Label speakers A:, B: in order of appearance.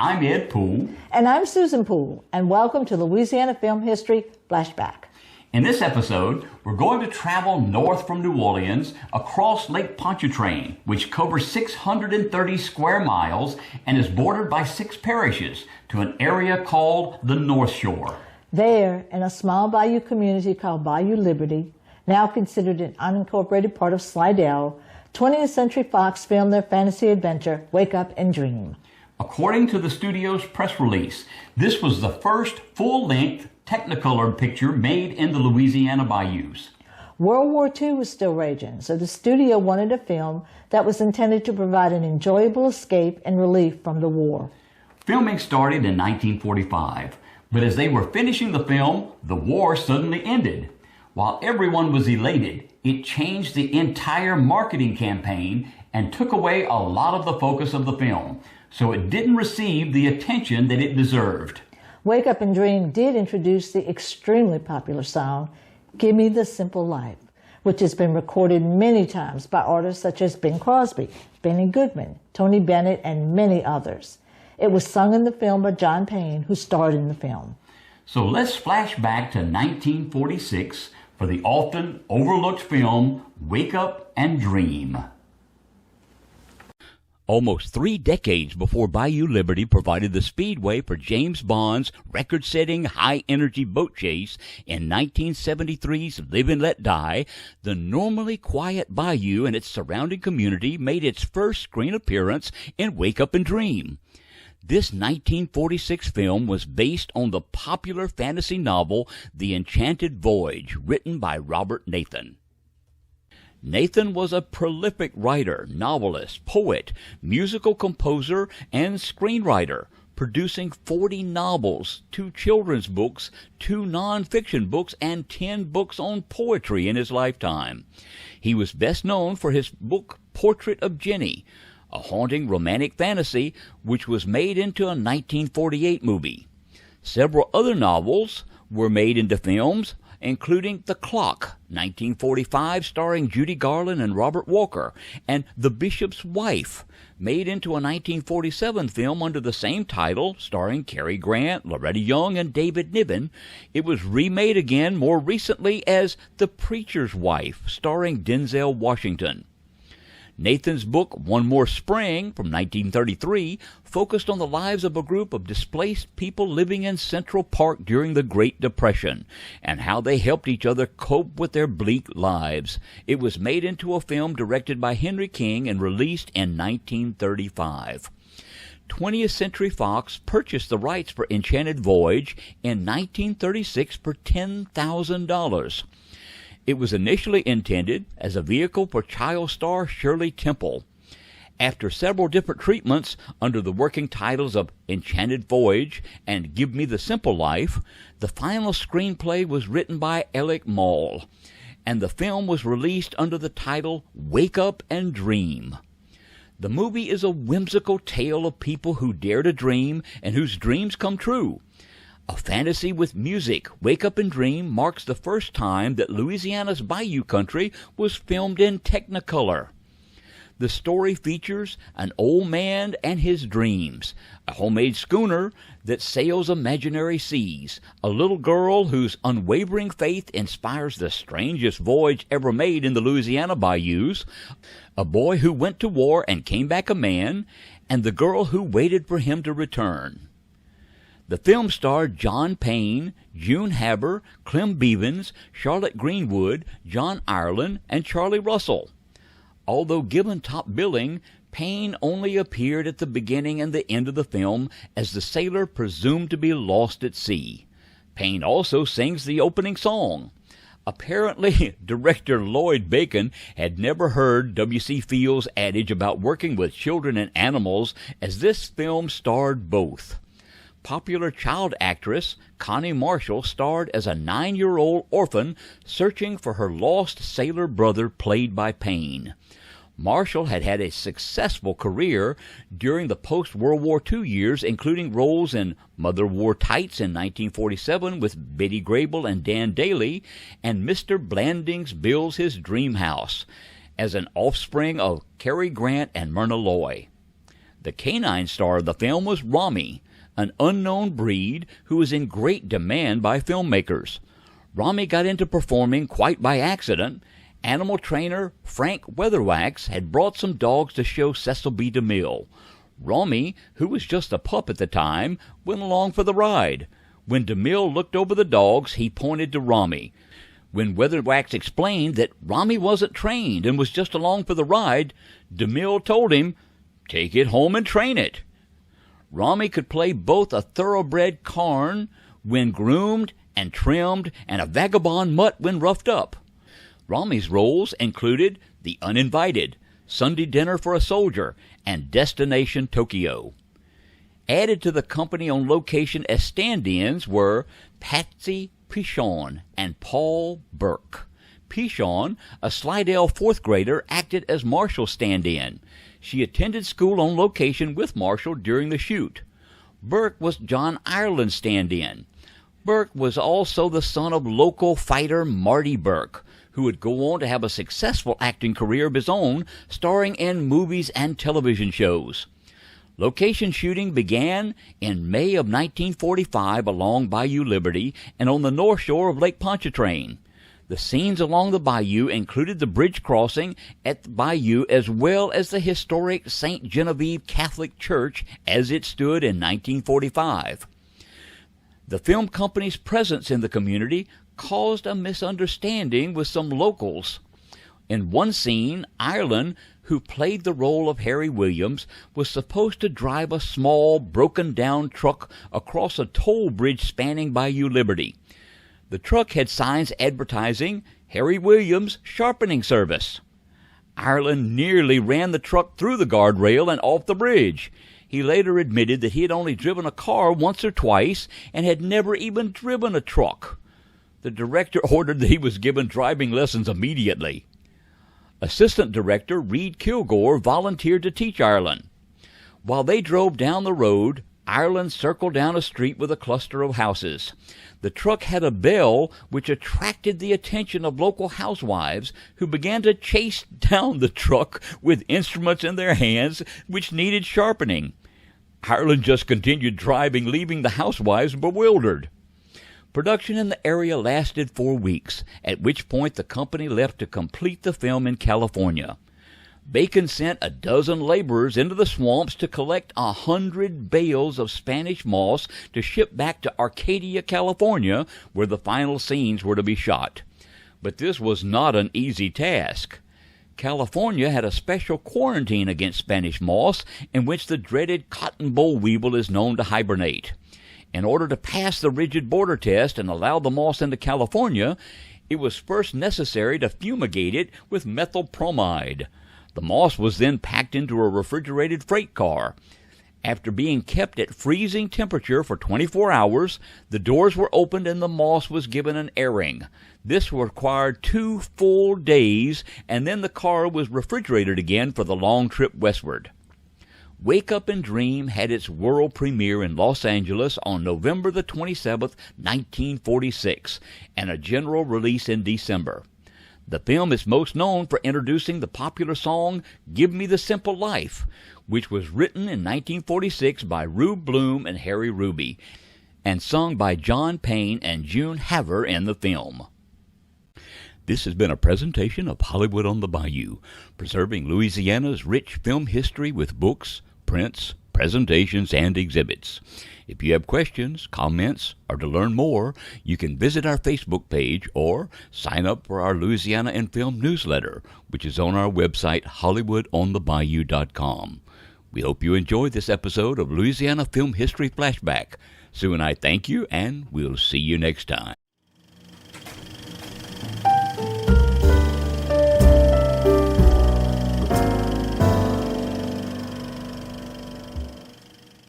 A: I'm Ed Poole.
B: And I'm Susan Poole, and welcome to Louisiana Film History Flashback.
A: In this episode, we're going to travel north from New Orleans across Lake Pontchartrain, which covers 630 square miles and is bordered by 6 parishes, to an area called the North Shore.
B: There, in a small bayou community called Bayou Liberty, now considered an unincorporated part of Slidell, 20th Century Fox filmed their fantasy adventure, Wake Up and Dream.
A: According to the studio's press release, this was the first full-length Technicolor picture made in the Louisiana bayous.
B: World War II was still raging, so the studio wanted a film that was intended to provide an enjoyable escape and relief from the war.
A: Filming started in 1945, but as they were finishing the film, the war suddenly ended. While everyone was elated, it changed the entire marketing campaign and took away a lot of the focus of the film, so it didn't receive the attention that it deserved.
B: Wake Up and Dream did introduce the extremely popular song, Give Me the Simple Life, which has been recorded many times by artists such as Bing Crosby, Benny Goodman, Tony Bennett, and many others. It was sung in the film by John Payne, who starred in the film.
A: So let's flash back to 1946 for the often overlooked film, Wake Up and Dream. Almost 3 decades before Bayou Liberty provided the speedway for James Bond's record-setting high-energy boat chase in 1973's Live and Let Die, the normally quiet bayou and its surrounding community made its first screen appearance in Wake Up and Dream. This 1946 film was based on the popular fantasy novel The Enchanted Voyage, written by Robert Nathan. Nathan was a prolific writer, novelist, poet, musical composer, and screenwriter, producing 40 novels, 2 children's books, 2 non-fiction books, and 10 books on poetry in his lifetime. He was best known for his book Portrait of Jenny, a haunting romantic fantasy which was made into a 1948 movie. Several other novels were made into films, including The Clock, 1945, starring Judy Garland and Robert Walker, and The Bishop's Wife, made into a 1947 film under the same title, starring Cary Grant, Loretta Young, and David Niven. It was remade again more recently as The Preacher's Wife, starring Denzel Washington. Nathan's book, One More Spring, from 1933, focused on the lives of a group of displaced people living in Central Park during the Great Depression, and how they helped each other cope with their bleak lives. It was made into a film directed by Henry King and released in 1935. 20th Century Fox purchased the rights for Enchanted Voyage in 1936 for $10,000. It was initially intended as a vehicle for child star Shirley Temple. After several different treatments under the working titles of Enchanted Voyage and Give Me the Simple Life, the final screenplay was written by Alec Mall, and the film was released under the title Wake Up and Dream. The movie is a whimsical tale of people who dare to dream and whose dreams come true. A fantasy with music, Wake Up and Dream marks the first time that Louisiana's bayou country was filmed in Technicolor. The story features an old man and his dreams, a homemade schooner that sails imaginary seas, a little girl whose unwavering faith inspires the strangest voyage ever made in the Louisiana bayous, a boy who went to war and came back a man, and the girl who waited for him to return. The film starred John Payne, June Haber, Clem Bevins, Charlotte Greenwood, John Ireland, and Charlie Russell. Although given top billing, Payne only appeared at the beginning and the end of the film as the sailor presumed to be lost at sea. Payne also sings the opening song. Apparently, director Lloyd Bacon had never heard W.C. Fields' adage about working with children and animals, as this film starred both. Popular child actress Connie Marshall starred as a 9-year-old orphan searching for her lost sailor brother, played by Payne. Marshall had had a successful career during the post-World War II years, including roles in Mother Wore Tights in 1947 with Betty Grable and Dan Daly, and Mr. Blandings Builds His Dream House, as an offspring of Cary Grant and Myrna Loy. The canine star of the film was Rami, an unknown breed who was in great demand by filmmakers. Rami got into performing quite by accident. Animal trainer Frank Weatherwax had brought some dogs to show Cecil B. DeMille. Rami, who was just a pup at the time, went along for the ride. When DeMille looked over the dogs, he pointed to Rami. When Weatherwax explained that Rami wasn't trained and was just along for the ride, DeMille told him, "Take it home and train it." Rami could play both a thoroughbred Cairn when groomed and trimmed and a vagabond mutt when roughed up. Rami's roles included The Uninvited, Sunday Dinner for a Soldier, and Destination Tokyo. Added to the company on location as stand-ins were Patsy Pichon and Paul Burke. Pichon, a Slidell fourth grader, acted as Marshall's stand-in. She attended school on location with Marshall during the shoot. Burke was John Ireland's stand-in. Burke was also the son of local fighter Marty Burke, who would go on to have a successful acting career of his own, starring in movies and television shows. Location shooting began in May of 1945 along Bayou Liberty and on the north shore of Lake Pontchartrain. The scenes along the bayou included the bridge crossing at the bayou as well as the historic St. Genevieve Catholic Church as it stood in 1945. The film company's presence in the community caused a misunderstanding with some locals. In one scene, Ireland, who played the role of Harry Williams, was supposed to drive a small, broken-down truck across a toll bridge spanning Bayou Liberty. The truck had signs advertising Harry Williams Sharpening Service. Ireland nearly ran the truck through the guardrail and off the bridge. He later admitted that he had only driven a car once or twice and had never even driven a truck. The director ordered that he was given driving lessons immediately. Assistant director Reed Kilgore volunteered to teach Ireland. While they drove down the road, Ireland circled down a street with a cluster of houses. The truck had a bell which attracted the attention of local housewives who began to chase down the truck with instruments in their hands which needed sharpening. Ireland just continued driving, leaving the housewives bewildered. Production in the area lasted 4 weeks, at which point the company left to complete the film in California. Bacon sent a dozen laborers into the swamps to collect 100 bales of Spanish moss to ship back to Arcadia, California, where the final scenes were to be shot. But this was not an easy task. California had a special quarantine against Spanish moss in which the dreaded cotton boll weevil is known to hibernate. In order to pass the rigid border test and allow the moss into California, it was first necessary to fumigate it with methylbromide. The moss was then packed into a refrigerated freight car. After being kept at freezing temperature for 24 hours, the doors were opened and the moss was given an airing. This required 2 full days, and then the car was refrigerated again for the long trip westward. Wake Up and Dream had its world premiere in Los Angeles on November the 27th, 1946, and a general release in December. The film is most known for introducing the popular song Give Me the Simple Life, which was written in 1946 by Rube Bloom and Harry Ruby, and sung by John Payne and June Haver in the film. This has been a presentation of Hollywood on the Bayou, preserving Louisiana's rich film history with books, prints, presentations, and exhibits. If you have questions, comments, or to learn more, you can visit our Facebook page or sign up for our Louisiana in Film newsletter, which is on our website, HollywoodOnTheBayou.com. We hope you enjoyed this episode of Louisiana Film History Flashback. Sue and I thank you, and we'll see you next time.